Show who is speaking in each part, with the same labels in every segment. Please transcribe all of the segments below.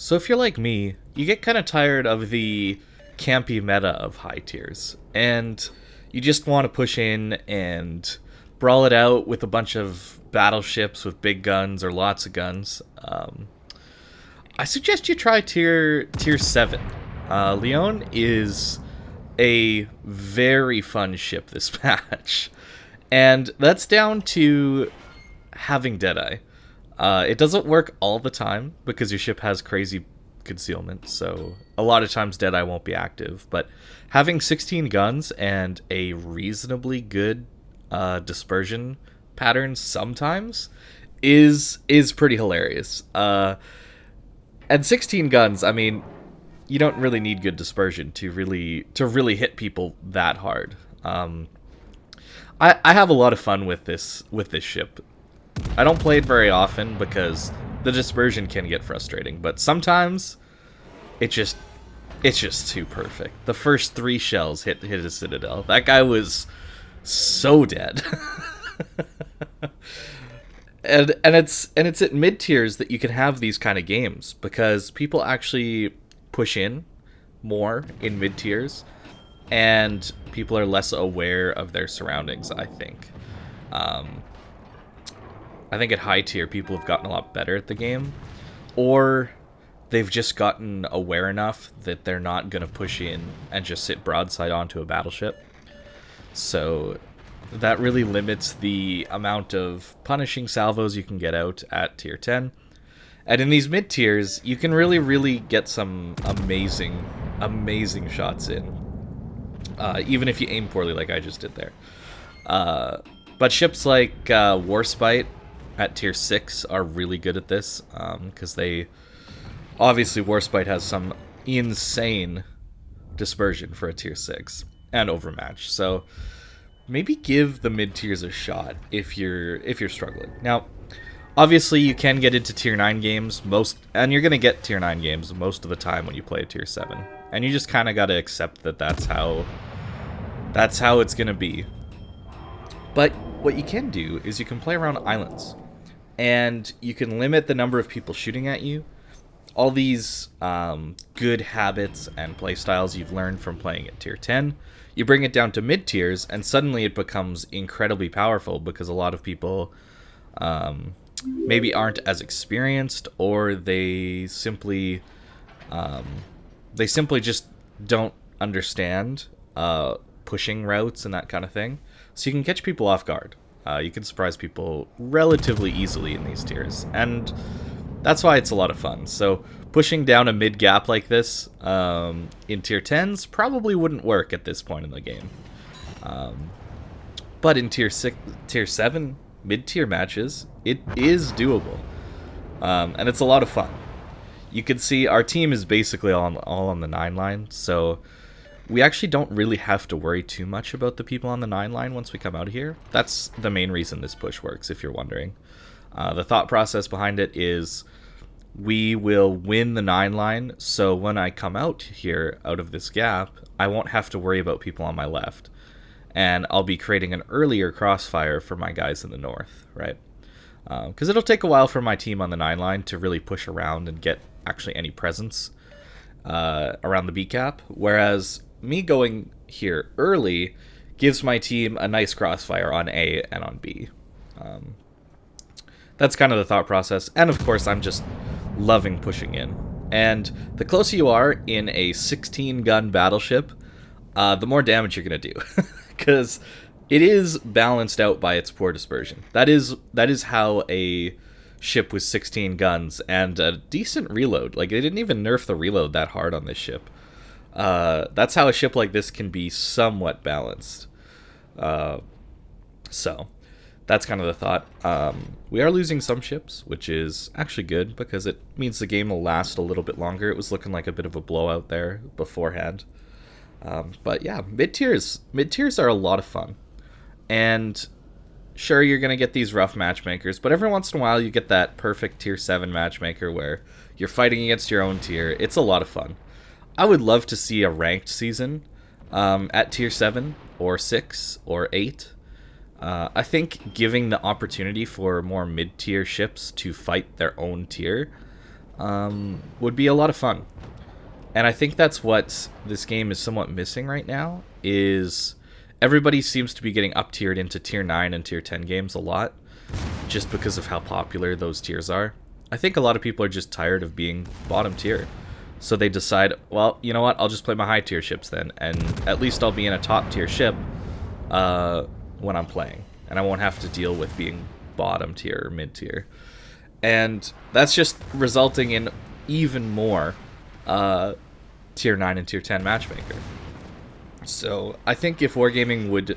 Speaker 1: So if you're like me, you get kind of tired of the campy meta of high tiers, and you just want to push in and brawl it out with a bunch of battleships with big guns or lots of guns. I suggest you try tier 7. Lyon is a very fun ship this patch, and that's down to having Deadeye. It doesn't work all the time because your ship has crazy concealment, so a lot of times Deadeye won't be active. But having 16 guns and a reasonably good dispersion pattern sometimes is pretty hilarious. And 16 guns, I mean, you don't really need good dispersion to really hit people that hard. I have a lot of fun with this ship. I don't play it very often because the dispersion can get frustrating, but sometimes it's just too perfect. The first 3 shells hit a citadel. That guy was so dead. and it's at mid tiers that you can have these kind of games because people actually push in more in mid tiers and people are less aware of their surroundings, I think. I think at high tier, people have gotten a lot better at the game, or they've just gotten aware enough that they're not going to push in and just sit broadside onto a battleship. So that really limits the amount of punishing salvos you can get out at tier 10. And in these mid tiers, you can really get some amazing shots in, even if you aim poorly like I just did there. But ships like Warspite at tier 6 are really good at this, because obviously Warspite has some insane dispersion for a tier 6 and overmatch. So maybe give the mid tiers a shot if you're struggling. Now, obviously you can get into tier 9 games and you're going to get tier 9 games most of the time when you play a tier 7. And you just kind of got to accept that that's how it's going to be. But what you can do is you can play around islands, and you can limit the number of people shooting at you. All these good habits and playstyles you've learned from playing at tier 10, you bring it down to mid tiers, and suddenly it becomes incredibly powerful because a lot of people maybe aren't as experienced, or they simply just don't understand pushing routes and that kind of thing. So you can catch people off guard. You can surprise people relatively easily in these tiers, and that's why it's a lot of fun. So pushing down a mid gap like this in tier 10s probably wouldn't work at this point in the game. But in tier 7 mid tier matches, it is doable, and it's a lot of fun. You can see our team is basically all on the 9 line, so we actually don't really have to worry too much about the people on the 9 line once we come out of here. That's the main reason this push works, if you're wondering. The thought process behind it is we will win the 9 line, so when I come out here, out of this gap, I won't have to worry about people on my left. And I'll be creating an earlier crossfire for my guys in the north, right? Because it'll take a while for my team on the 9 line to really push around and get actually any presence around the B cap, whereas me going here early gives my team a nice crossfire on A and on B. That's kind of the thought process, and of course I'm just loving pushing in. And the closer you are in a 16-gun battleship, the more damage you're going to do, because it is balanced out by its poor dispersion. That is how a ship with 16 guns and a decent reload, like they didn't even nerf the reload that hard on this ship. That's how a ship like this can be somewhat balanced. So that's kind of the thought. We are losing some ships, which is actually good because it means the game will last a little bit longer. It was looking like a bit of a blowout there beforehand. But yeah, mid tiers are a lot of fun. And sure, you're going to get these rough matchmakers, but every once in a while you get that perfect tier 7 matchmaker where you're fighting against your own tier. It's a lot of fun. I would love to see a ranked season at tier 7 or 6 or 8. I think giving the opportunity for more mid-tier ships to fight their own tier would be a lot of fun. And I think that's what this game is somewhat missing right now, is everybody seems to be getting up-tiered into Tier 9 and Tier 10 games a lot, just because of how popular those tiers are. I think a lot of people are just tired of being bottom tier. So they decide, well, you know what, I'll just play my high tier ships then, and at least I'll be in a top tier ship when I'm playing, and I won't have to deal with being bottom tier or mid tier. And that's just resulting in even more Tier 9 and Tier 10 matchmaker. So I think if Wargaming would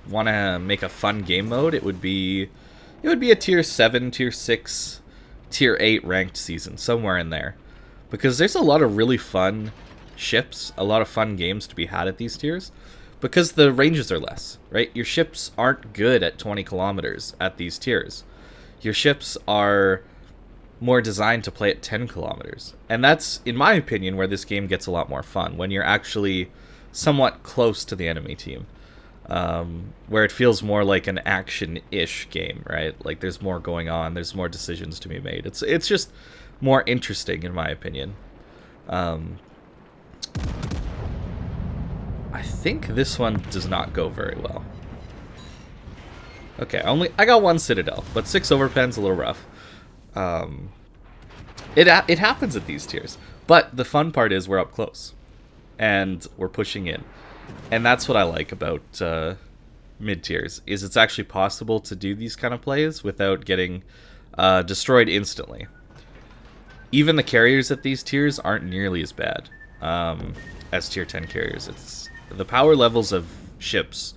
Speaker 1: want to make a fun game mode, it would be a Tier 7, Tier 6, Tier 8 ranked season, somewhere in there. Because there's a lot of really fun ships, a lot of fun games to be had at these tiers, because the ranges are less, right? Your ships aren't good at 20 kilometers at these tiers. Your ships are more designed to play at 10 kilometers. And that's, in my opinion, where this game gets a lot more fun, when you're actually somewhat close to the enemy team. Where it feels more like an action-ish game, right? Like there's more going on, there's more decisions to be made. It's just more interesting, in my opinion. I think this one does not go very well. Okay, I got one Citadel, but 6 overpen's a little rough. It happens at these tiers, but the fun part is we're up close, and we're pushing in, and that's what I like about mid tiers. Is it's actually possible to do these kind of plays without getting destroyed instantly. Even the carriers at these tiers aren't nearly as bad as Tier 10 carriers. It's the power levels of ships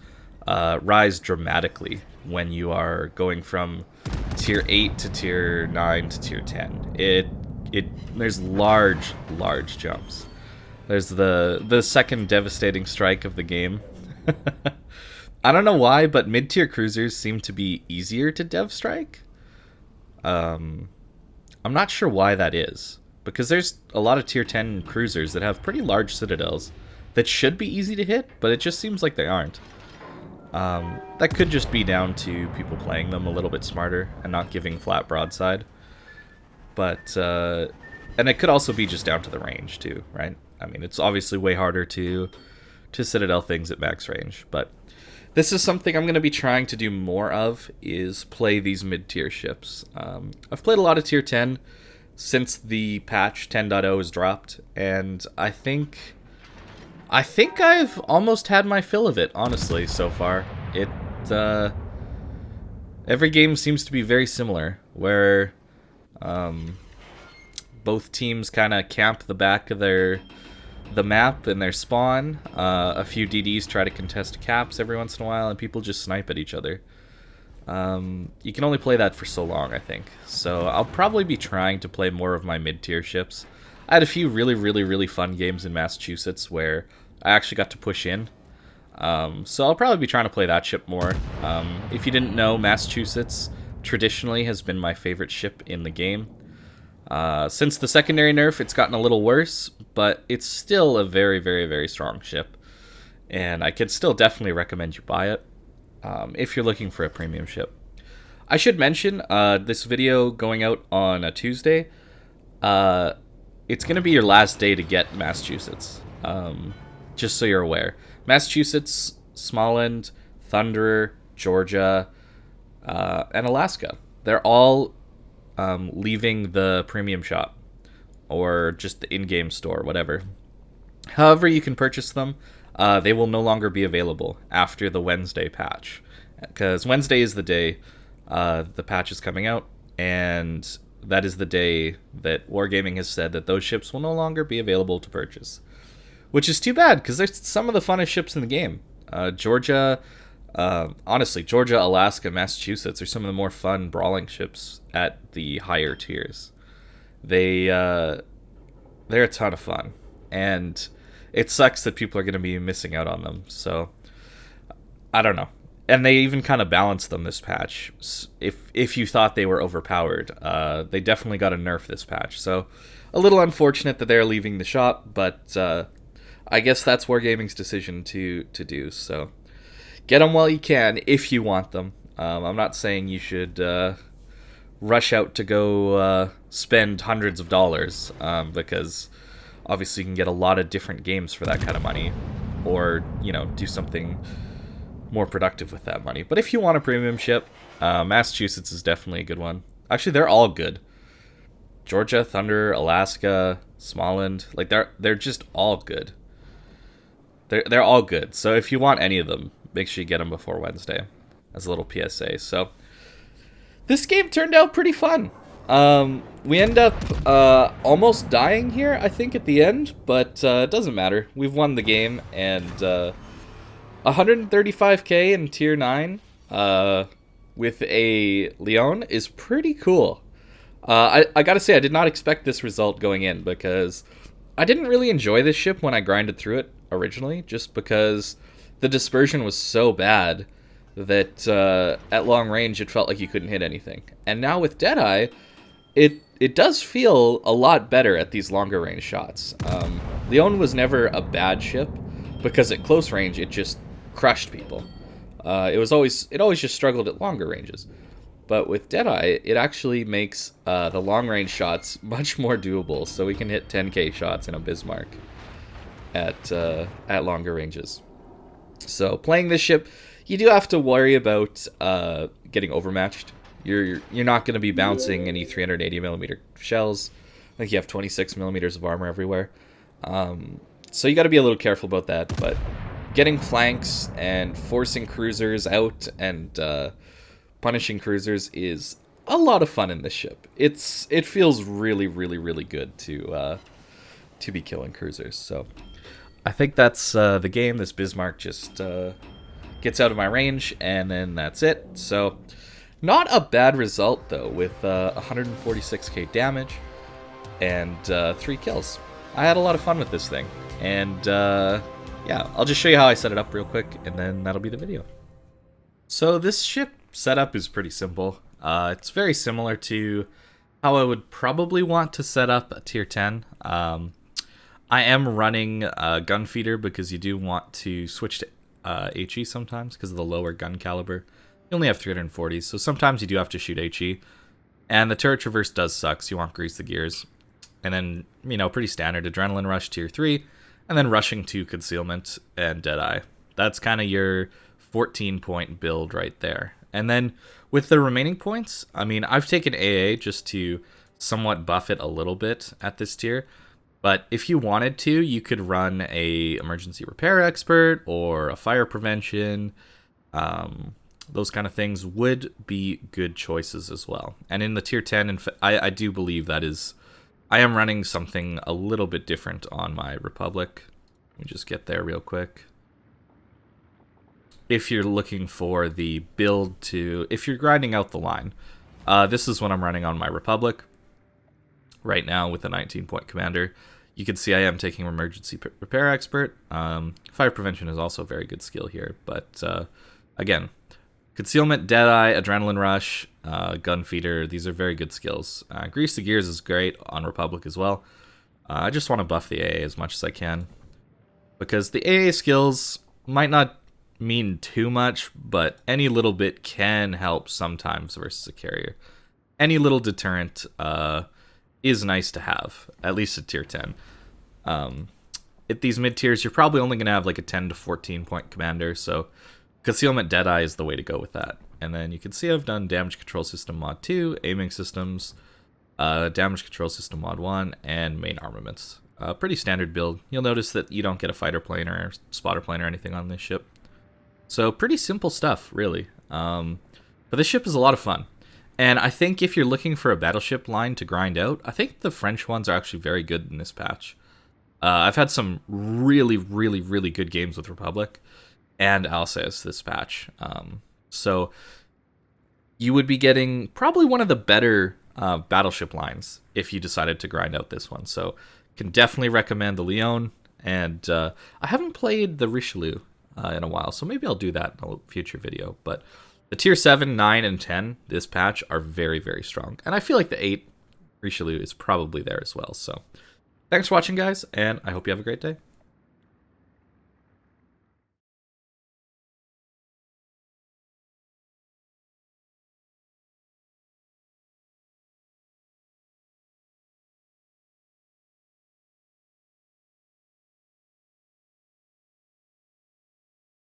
Speaker 1: rise dramatically when you are going from Tier 8 to Tier 9 to Tier 10. There's large jumps. There's the second devastating strike of the game. I don't know why, but mid-tier cruisers seem to be easier to dev strike. I'm not sure why that is, because there's a lot of Tier 10 cruisers that have pretty large citadels that should be easy to hit, but it just seems like they aren't. That could just be down to people playing them a little bit smarter and not giving flat broadside. But, and it could also be just down to the range too, right? I mean, it's obviously way harder to citadel things at max range, but this is something I'm going to be trying to do more of, is play these mid-tier ships. I've played a lot of Tier 10 since the patch 10.0 has dropped, and I think I've almost had my fill of it, honestly, so far. Every game seems to be very similar, where both teams kind of camp the back of the map and their spawn. A few DDs try to contest caps every once in a while, and people just snipe at each other. You can only play that for so long, I think. So I'll probably be trying to play more of my mid-tier ships. I had a few really fun games in Massachusetts where I actually got to push in. So I'll probably be trying to play that ship more. If you didn't know, Massachusetts traditionally has been my favorite ship in the game. Since the secondary nerf, it's gotten a little worse, but it's still a very strong ship. And I could still definitely recommend you buy it if you're looking for a premium ship. I should mention, this video going out on a Tuesday, it's going to be your last day to get Massachusetts, just so you're aware. Massachusetts, Smallland, Thunderer, Georgia, and Alaska. They're all leaving the premium shop or just the in-game store, whatever. However you can purchase them, they will no longer be available after the Wednesday patch, because Wednesday is the day the patch is coming out, and that is the day that Wargaming has said that those ships will no longer be available to purchase, which is too bad, because they're some of the funnest ships in the game. Georgia, honestly, Georgia, Alaska, Massachusetts are some of the more fun brawling ships at the higher tiers. They're a ton of fun, and it sucks that people are going to be missing out on them. So I don't know. And they even kind of balanced them this patch. If you thought they were overpowered, they definitely got a nerf this patch. So a little unfortunate that they're leaving the shop, but I guess that's Wargaming's decision to do. So get them while you can if you want them. I'm not saying you should rush out to go spend hundreds of dollars, because obviously you can get a lot of different games for that kind of money, or, you know, do something more productive with that money. But if you want a premium ship, Massachusetts is definitely a good one. Actually, they're all good. Georgia, Thunder, Alaska, Småland, like they're just all good. They're all good. So if you want any of them, make sure you get them before Wednesday, as a little PSA. So this game turned out pretty fun. We end up almost dying here, I think, at the end, but it doesn't matter. We've won the game, and 135k in Tier 9 with a Lyon is pretty cool. I gotta say, I did not expect this result going in, because I didn't really enjoy this ship when I grinded through it originally, just because the dispersion was so bad that at long range it felt like you couldn't hit anything. And now with Deadeye, it does feel a lot better at these longer range shots. Lyon was never a bad ship, because at close range it just crushed people. It always just struggled at longer ranges. But with Deadeye, it actually makes the long-range shots much more doable, so we can hit 10k shots in a Bismarck at longer ranges. So playing this ship, you do have to worry about getting overmatched. You're not going to be bouncing any 380mm shells. I think you have 26mm of armor everywhere. So you got to be a little careful about that. But getting flanks and forcing cruisers out and punishing cruisers is a lot of fun in this ship. It feels really, really, really good to be killing cruisers. So I think that's the game. This Bismarck just gets out of my range, and then that's it. So not a bad result, though, with 146k damage and 3 kills. I had a lot of fun with this thing. And yeah, I'll just show you how I set it up real quick, and then that'll be the video. So this ship setup is pretty simple. It's very similar to how I would probably want to set up a tier 10. I am running a gun feeder because you do want to switch to HE sometimes because of the lower gun caliber. You only have 340, so sometimes you do have to shoot HE. And the turret traverse does suck, so you want to grease the gears. And then, you know, pretty standard adrenaline rush tier 3, and then rushing to concealment and Deadeye. That's kind of your 14-point build right there. And then with the remaining points, I mean, I've taken AA just to somewhat buff it a little bit at this tier. But if you wanted to, you could run a emergency repair expert or a fire prevention. Those kind of things would be good choices as well. And in the tier 10, I do believe that is... I am running something a little bit different on my Republic. Let me just get there real quick. If you're looking for the build to... If you're grinding out the line, this is what I'm running on my Republic right now with a 19-point commander. You can see I am taking emergency repair expert. Fire prevention is also a very good skill here. But again, concealment, Deadeye, adrenaline rush, gun feeder, these are very good skills. Grease the gears is great on Republic as well. I just want to buff the AA as much as I can, because the AA skills might not mean too much, but any little bit can help sometimes versus a carrier. Any little deterrent is nice to have, at least at tier 10. At these mid tiers, you're probably only going to have like a 10 to 14 point commander, so concealment Deadeye is the way to go with that. And then you can see I've done damage control system mod 2, aiming systems, damage control system mod 1, and main armaments. Pretty standard build. You'll notice that you don't get a fighter plane or spotter plane or anything on this ship. So pretty simple stuff, really. But this ship is a lot of fun. And I think if you're looking for a battleship line to grind out, I think the French ones are actually very good in this patch. I've had some really, really, really good games with Republic and Alsace this patch. So you would be getting probably one of the better battleship lines if you decided to grind out this one. So can definitely recommend the Lyon. And I haven't played the Richelieu in a while, so maybe I'll do that in a future video. But the tier 7, 9, and 10 this patch are very, very strong. And I feel like the 8 Richelieu is probably there as well. So thanks for watching, guys, and I hope you have a great day.